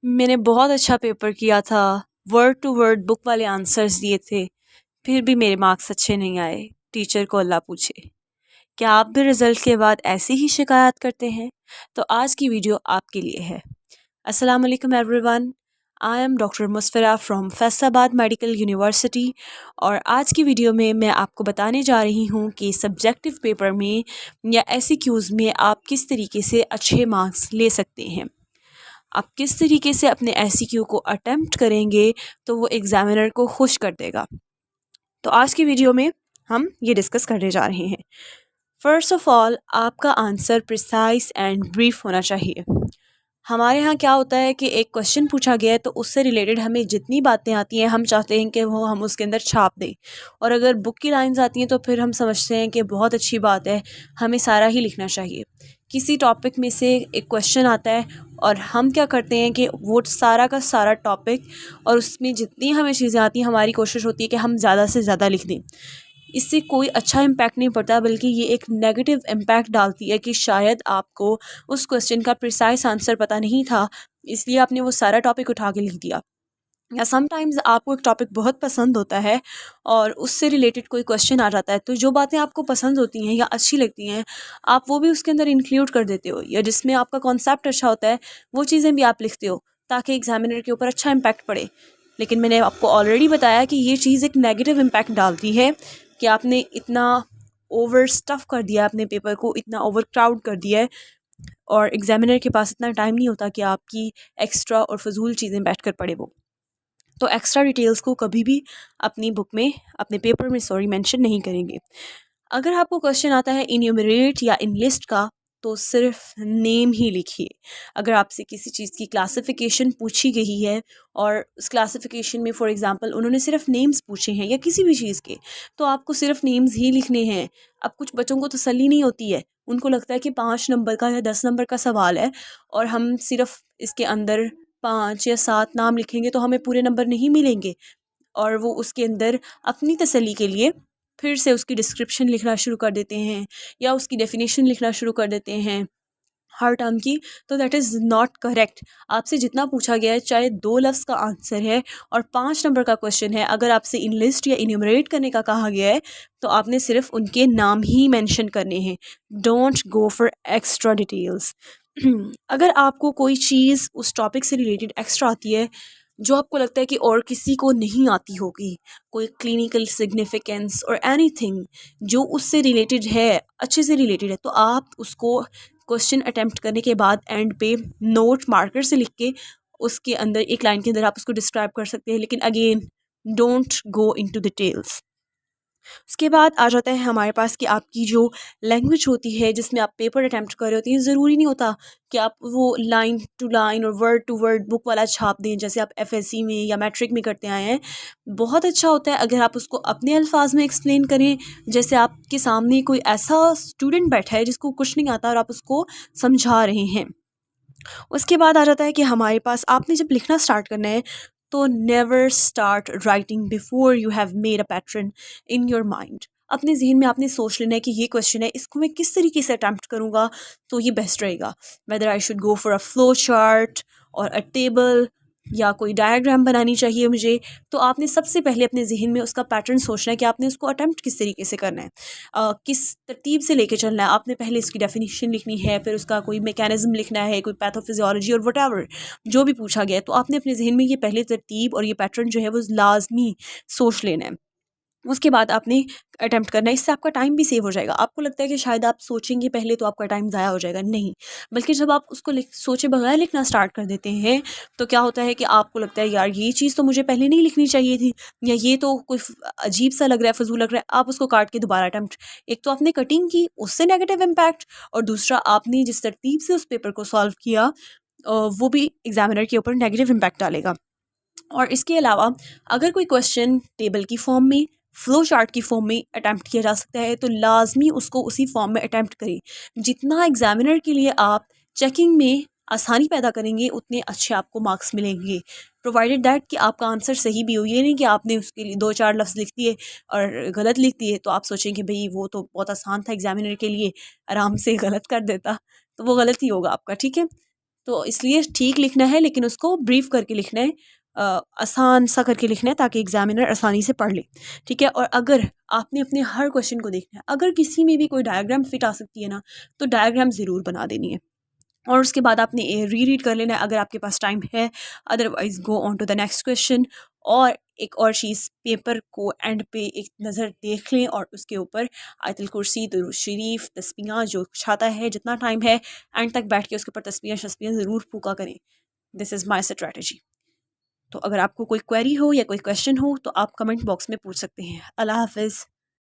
मैंने बहुत अच्छा पेपर किया था, वर्ड टू वर्ड बुक वाले आंसर्स दिए थे, फिर भी मेरे मार्क्स अच्छे नहीं आए। टीचर को अल्लाह पूछे। क्या आप भी रिज़ल्ट के बाद ऐसी ही शिकायत करते हैं? तो आज की वीडियो आपके लिए है। अस्सलाम वालेकुम everyone, I am doctor Musfira from Faisalabad medical university और आज की वीडियो में मैं आपको बताने जा रही हूँ कि सब्जेक्टिव पेपर में या एमसीक्यूज़ में आप किस तरीके से अच्छे मार्क्स ले सकते हैं। आप किस तरीके से अपने एमसीक्यू को अटेम्प्ट करेंगे तो वो एग्ज़ामिनर को खुश कर देगा। तो आज की वीडियो में हम ये डिस्कस करने जा रहे हैं। फ़र्स्ट ऑफ़ ऑल, आपका आंसर प्रिसाइज एंड ब्रीफ होना चाहिए। हमारे यहाँ क्या होता है कि एक क्वेश्चन पूछा गया है तो उससे रिलेटेड हमें जितनी बातें आती हैं हम चाहते हैं कि वो हम उसके अंदर छाप दें, और अगर बुक की लाइंस आती हैं तो फिर हम समझते हैं कि बहुत अच्छी बात है, हमें सारा ही लिखना चाहिए। किसी टॉपिक में से एक क्वेश्चन आता है और हम क्या करते हैं कि वो सारा का सारा टॉपिक और उसमें जितनी हमें चीज़ें आती हैं हमारी कोशिश होती है कि हम ज़्यादा से ज़्यादा लिख दें। इससे कोई अच्छा इम्पैक्ट नहीं पड़ता, बल्कि ये एक नेगेटिव इम्पैक्ट डालती है कि शायद आपको उस क्वेश्चन का प्रिसाइज आंसर पता नहीं था, इसलिए आपने वो सारा टॉपिक उठा के लिख दिया। या समटाइम्स आपको एक टॉपिक बहुत पसंद होता है और उससे रिलेटेड कोई क्वेश्चन आ जाता है, तो जो बातें आपको पसंद होती हैं या अच्छी लगती हैं आप वो भी उसके अंदर इंक्लूड कर देते हो, या जिसमें आपका कॉन्सेप्ट अच्छा होता है वो चीज़ें भी आप लिखते हो ताकि एग्जामिनर के ऊपर अच्छा इम्पैक्ट पड़े। लेकिन मैंने आपको ऑलरेडी बताया कि ये चीज़ एक नेगेटिव इम्पैक्ट डालती है कि आपने इतना ओवर स्टफ़ कर दिया, अपने पेपर को इतना ओवर क्राउड कर दिया है और एग्जामिनर के पास इतना टाइम नहीं होता कि आपकी एक्स्ट्रा और फजूल चीज़ें बैठ कर पढ़े वो। तो एक्स्ट्रा डिटेल्स को कभी भी अपनी बुक में, अपने पेपर में मेंशन नहीं करेंगे। अगर आपको क्वेश्चन आता है इन्यूमरेट या इनलिस्ट का, तो सिर्फ नेम ही लिखिए। अगर आपसे किसी चीज़ की क्लासिफिकेशन पूछी गई है और उस क्लासिफिकेशन में फॉर एग्जांपल उन्होंने सिर्फ नेम्स पूछे हैं या किसी भी चीज़ के, तो आपको सिर्फ नेम्स ही लिखने हैं। अब कुछ बच्चों को तसल्ली नहीं होती है, उनको लगता है कि 5 नंबर का या 10 नंबर का सवाल है और हम सिर्फ इसके अंदर 5 या 7 नाम लिखेंगे तो हमें पूरे नंबर नहीं मिलेंगे, और वो उसके अंदर अपनी तसल्ली के लिए फिर से उसकी डिस्क्रिप्शन लिखना शुरू कर देते हैं या उसकी डेफिनेशन लिखना शुरू कर देते हैं हर टर्म की। तो दैट इज़ नॉट करेक्ट। आपसे जितना पूछा गया है, चाहे 2 लफ्ज़ का आंसर है और 5 नंबर का क्वेश्चन है, अगर आपसे इन लिस्ट या इन्यूमरेट करने का कहा गया है तो आपने सिर्फ उनके नाम ही मेंशन करने हैं। Don't go for extra details. अगर आपको कोई चीज़ उस टॉपिक से रिलेटेड एक्स्ट्रा आती है जो आपको लगता है कि और किसी को नहीं आती होगी, कोई क्लिनिकल सिग्निफिकेंस और एनीथिंग जो उससे रिलेटेड है, अच्छे से रिलेटेड है, तो आप उसको क्वेश्चन अटेम्प्ट करने के बाद एंड पे नोट मार्कर से लिख के उसके अंदर एक लाइन के अंदर आप उसको डिस्क्राइब कर सकते हैं, लेकिन again don't go into details. उसके बाद आ जाता है हमारे पास कि आपकी जो लैंग्वेज होती है जिसमें आप पेपर अटैम्प्ट कर रहे होते हैं, ज़रूरी नहीं होता कि आप वो लाइन टू लाइन और वर्ड टू वर्ड बुक वाला छाप दें जैसे आप एफएससी में या मैट्रिक में करते आए हैं। बहुत अच्छा होता है अगर आप उसको अपने अल्फाज में एक्सप्लेन करें, जैसे आपके सामने कोई ऐसा स्टूडेंट बैठा है जिसको कुछ नहीं आता और आप उसको समझा रहे हैं। उसके बाद आ जाता है कि हमारे पास आपने जब लिखना स्टार्ट करना है तो never start writing before you have made a pattern in your mind. अपने जहन में आपने सोच लेना है कि ये क्वेश्चन है, इसको मैं किस तरीके से अटैम्प्ट करूँगा तो ये बेस्ट रहेगा। Whether I should go for a flow chart और अ टेबल या कोई डायग्राम बनानी चाहिए मुझे, तो आपने सबसे पहले अपने जहन में उसका पैटर्न सोचना है कि आपने उसको अटैम्प्ट किस तरीके से करना है, किस तरतीब से लेके चलना है। आपने पहले इसकी डेफिनेशन लिखनी है, फिर उसका कोई मैकेनिज्म लिखना है, कोई पैथोफिजियोलॉजी और वट जो भी पूछा गया है, तो आपने अपने जहन में ये पहले तरतीब और ये पैटर्न जो है वो लाजमी सोच लेना है। उसके बाद आपने अटेम्प्ट करना है, इससे आपका टाइम भी सेव हो जाएगा। आपको लगता है कि शायद आप सोचेंगे पहले तो आपका टाइम ज़ाया हो जाएगा, नहीं, बल्कि जब आप उसको सोचे बगैर लिखना स्टार्ट कर देते हैं तो क्या होता है कि आपको लगता है यार ये चीज़ तो मुझे पहले नहीं लिखनी चाहिए थी, या ये तो कोई अजीब सा लग रहा है, फजूल लग रहा है, आप उसको काट के दोबारा अटैम्प्ट। एक तो आपने कटिंग की, उससे नेगेटिव इम्पैक्ट, और दूसरा आपने जिस तरतीब से उस पेपर को सॉल्व किया वो भी एग्जामिनर के ऊपर नेगेटिव इम्पैक्ट डालेगा। और इसके अलावा अगर कोई क्वेश्चन टेबल की फॉर्म में, फ्लो चार्ट की फॉर्म में अटैम्प्ट किया जा सकता है तो लाजमी उसको उसी फॉर्म में अटैम्प्ट करें। जितना एग्जामिनर के लिए आप चेकिंग में आसानी पैदा करेंगे उतने अच्छे आपको मार्क्स मिलेंगे, प्रोवाइडेड दैट कि आपका आंसर सही भी हो। ये नहीं कि आपने उसके लिए 2-4 लफ्ज़ लिख दिए और गलत लिख दिए तो आप सोचेंगे भाई वो तो बहुत आसान था एग्जामिनर के लिए, आराम से गलत कर देता, तो वो गलत ही होगा आपका, ठीक है। तो इसलिए ठीक लिखना है, लेकिन उसको ब्रीफ करके लिखना है, आसान सा करके लिखना है, ताकि एग्जामिनर आसानी से पढ़ ले। ठीक है, और अगर आपने अपने हर क्वेश्चन को देखना है, अगर किसी में भी कोई डायग्राम फिट आ सकती है ना, तो डायग्राम ज़रूर बना देनी है, और उसके बाद आपने री रीड कर लेना है अगर आपके पास टाइम है। Otherwise go on to the next question. और एक और चीज़, पेपर को एंड पे एक नज़र देख लें, और उसके ऊपर आयतुल कुर्सी, दुरूद शरीफ, तस्बीहां जो कुछ आता है, जितना टाइम है एंड तक बैठ के उसके ऊपर तस्बीहां शस्बीहां ज़रूर फूका करें। This is my strategy. तो अगर आपको कोई क्वेरी हो या कोई क्वेश्चन हो तो आप कमेंट बॉक्स में पूछ सकते हैं। अल्लाह हाफिज़।